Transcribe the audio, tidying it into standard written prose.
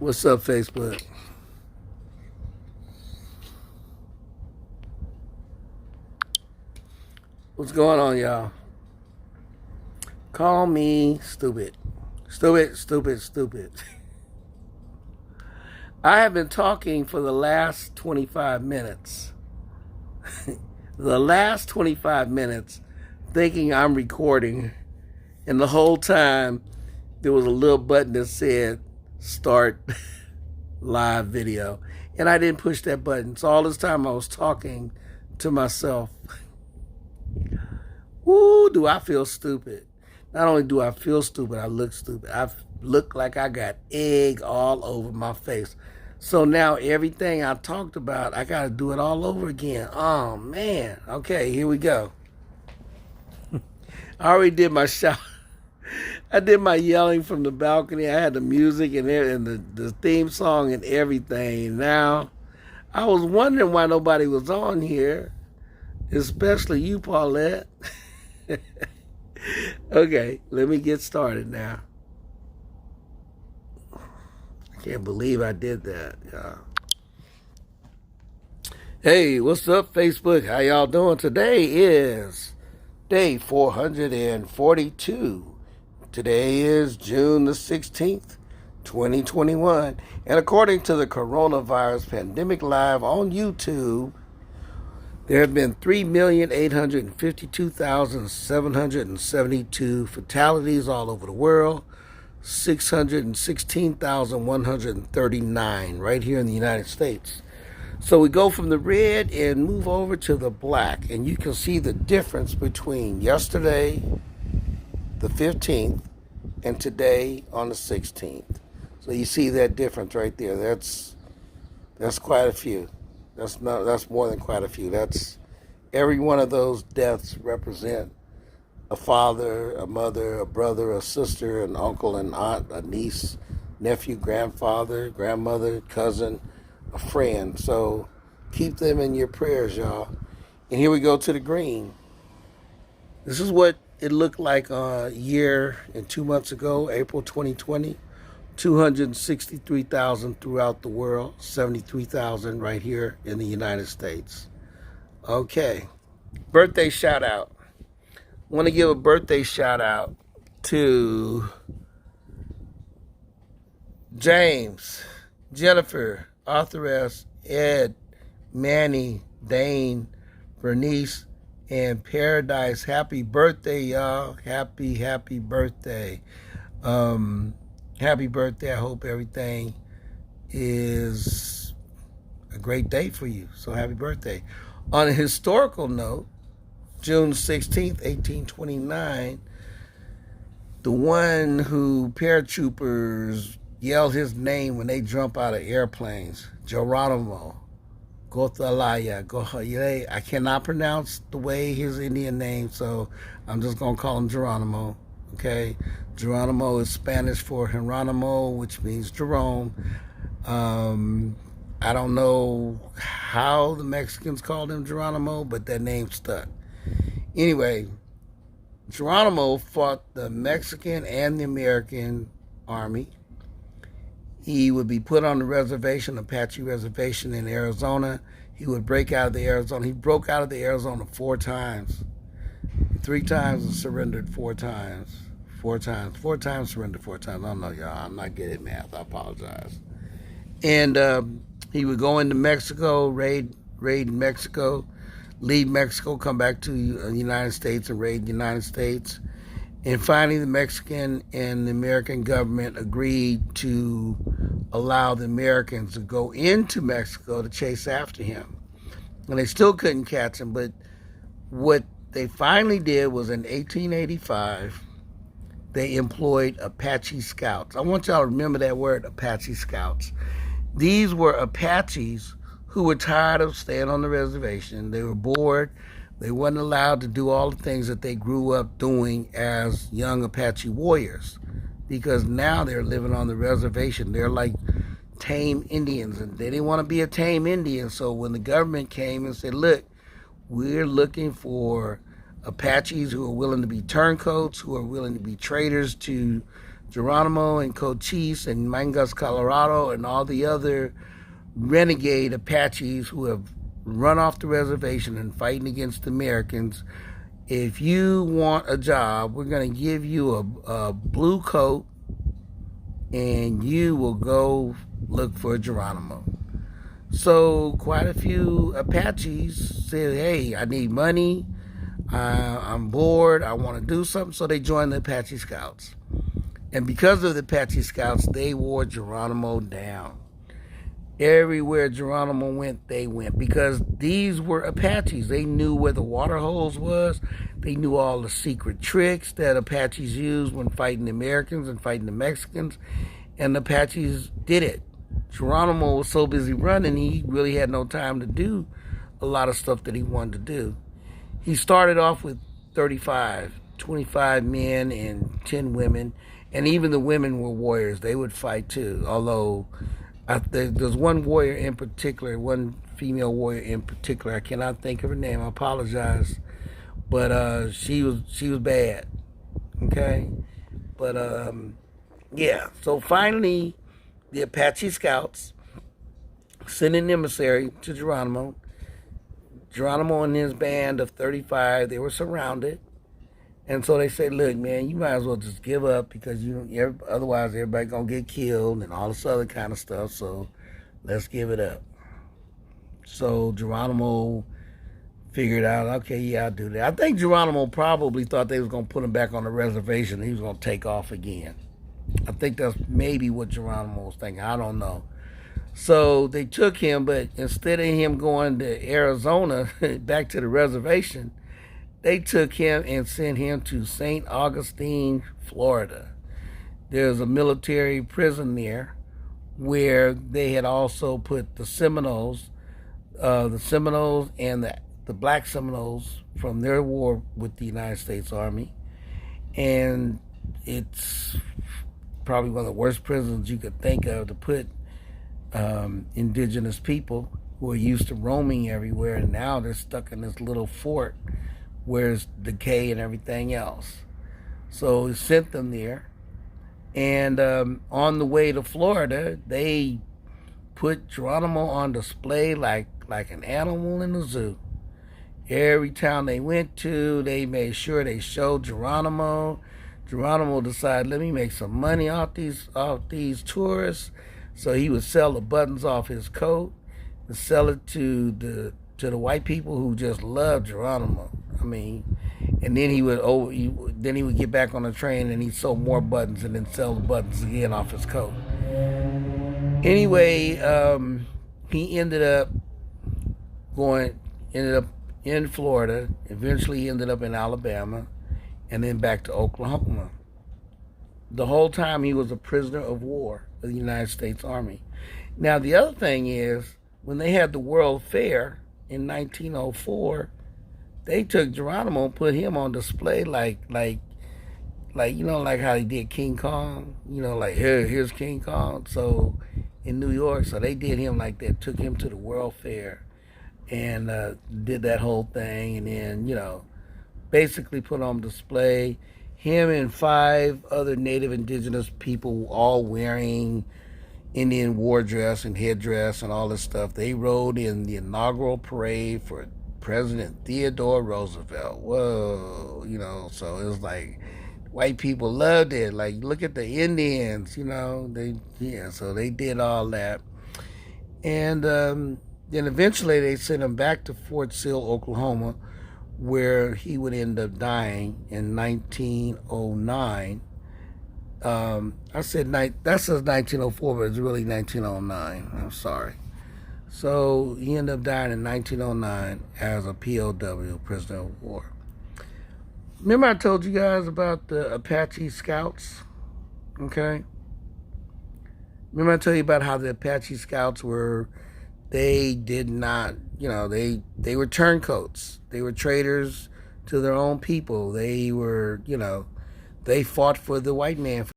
What's up, Facebook? What's going on, y'all? Call me stupid. Stupid, stupid, stupid. I have been talking for the last 25 minutes. The last 25 minutes thinking I'm recording, and the whole time there was a little button that said start live video, and I didn't push that button. So all this time I was talking to myself. Woo, do I feel stupid. Not only do I feel stupid, I look stupid. I look like I got egg all over my face. So now everything I talked about, I got to do it all over again. Oh, man. Okay, here we go. I already did my shout. I did my yelling from the balcony. I had the music and the theme song and everything. Now, I was wondering why nobody was on here, especially you, Paulette. Okay, let me get started now. I can't believe I did that, y'all. Hey, what's up, Facebook? How y'all doing? Today is day 442. Today is June the 16th, 2021. And according to the Coronavirus Pandemic Live on YouTube, there have been 3,852,772 fatalities all over the world, 616,139 right here in the United States. So we go from the red and move over to the black, and you can see the difference between yesterday, the 15th, and today on the 16th. So you see that difference right there. That's quite a few. That's more than quite a few. That's every one of those deaths represent a father, a mother, a brother, a sister, an uncle, an aunt, a niece, nephew, grandfather, grandmother, cousin, a friend. So keep them in your prayers, y'all. And here we go to the green. This is what it looked like a year and 2 months ago, April 2020. 263,000 throughout the world, 73,000 right here in the United States. Okay, birthday shout out. Want to give a birthday shout out to James, Jennifer, Authoress, Ed, Manny, Dane, Bernice, and Paradise. Happy birthday, y'all. Happy birthday. Happy birthday. I hope everything is a great day for you. So happy birthday. On a historical note, June 16th, 1829, the one who paratroopers yell his name when they jump out of airplanes, Geronimo, Gothalaya, Gohayele. I cannot pronounce the way his Indian name, so I'm just going to call him Geronimo. Okay, Geronimo is Spanish for Geronimo, which means Jerome. I don't know how the Mexicans called him Geronimo, but that name stuck. Anyway, Geronimo fought the Mexican and the American army. He would be put on the reservation, Apache Reservation in Arizona. He would break out of the Arizona. He broke out of the Arizona 4 times. 3 times and surrendered 4 times. 4 times. 4 times surrendered 4 times. I don't know, y'all. I'm not good at math. I apologize. And he would go into Mexico, raid Mexico, leave Mexico, come back to the United States and raid the United States. And finally, the Mexican and the American government agreed to allow the Americans to go into Mexico to chase after him. And they still couldn't catch him, but what they finally did was in 1885, they employed Apache scouts. I want y'all to remember that word, Apache scouts. These were Apaches who were tired of staying on the reservation. They were bored. They weren't allowed to do all the things that they grew up doing as young Apache warriors, because now they're living on the reservation. They're like tame Indians, and they didn't want to be a tame Indian. So when the government came and said, look, we're looking for Apaches who are willing to be turncoats, who are willing to be traders to Geronimo and Cochise and Mangus, Colorado, and all the other renegade Apaches who have run off the reservation and fighting against the Americans. If you want a job, we're going to give you a blue coat and you will go look for Geronimo. So quite a few Apaches said, hey, I need money. I'm bored. I want to do something. So they joined the Apache Scouts. And because of the Apache Scouts, they wore Geronimo down. Everywhere Geronimo went, they went. Because these were Apaches. They knew where the water holes was. They knew all the secret tricks that Apaches used when fighting the Americans and fighting the Mexicans. And the Apaches did it. Geronimo was so busy running, he really had no time to do a lot of stuff that he wanted to do. He started off with 25 men and 10 women, and even the women were warriors. They would fight too, although there's one warrior in particular, one female warrior in particular. I cannot think of her name. I apologize, but she was bad. Okay, but yeah. So finally, the Apache Scouts sent an emissary to Geronimo. Geronimo and his band of 35, they were surrounded. And so they said, look, man, you might as well just give up because otherwise everybody going to get killed and all this other kind of stuff. So let's give it up. So Geronimo figured out, okay, yeah, I'll do that. I think Geronimo probably thought they was going to put him back on the reservation and he was going to take off again. I think that's maybe what Geronimo was thinking. I don't know. So they took him, but instead of him going to Arizona, back to the reservation, they took him and sent him to St. Augustine, Florida. There's a military prison there where they had also put the Seminoles and the Black Seminoles from their war with the United States Army. And it's probably one of the worst prisons you could think of to put indigenous people who are used to roaming everywhere, and now they're stuck in this little fort where it's decay and everything else. So he sent them there, and on the way to Florida, they put Geronimo on display like an animal in the zoo. Every town they went to, they made sure they showed Geronimo. Geronimo decided, let me make some money off these tourists. So he would sell the buttons off his coat and sell it to the white people who just loved Geronimo. I mean, and then he would get back on the train and he'd sew more buttons and then sell the buttons again off his coat. Anyway, he ended up in Florida. Eventually, he ended up in Alabama, and then back to Oklahoma. The whole time he was a prisoner of war of the United States Army. Now, the other thing is, when they had the World Fair in 1904, they took Geronimo and put him on display like how they did King Kong. Like here's King Kong. So in New York, so they did him like that. Took him to the World Fair and did that whole thing, and then basically put on display him and 5 other native indigenous people all wearing Indian war dress and headdress and all this stuff. They rode in the inaugural parade for President Theodore Roosevelt. Whoa, so it was like white people loved it. Like, look at the Indians, so they did all that. And then eventually they sent him back to Fort Sill, Oklahoma, where he would end up dying in 1909. That says 1904, but it's really 1909. I'm sorry. So he ended up dying in 1909 as a POW, prisoner of war. Remember I told you guys about the Apache Scouts? Okay? Remember I told you about how the Apache Scouts they did not, they were turncoats. They were traitors to their own people. They were, they fought for the white man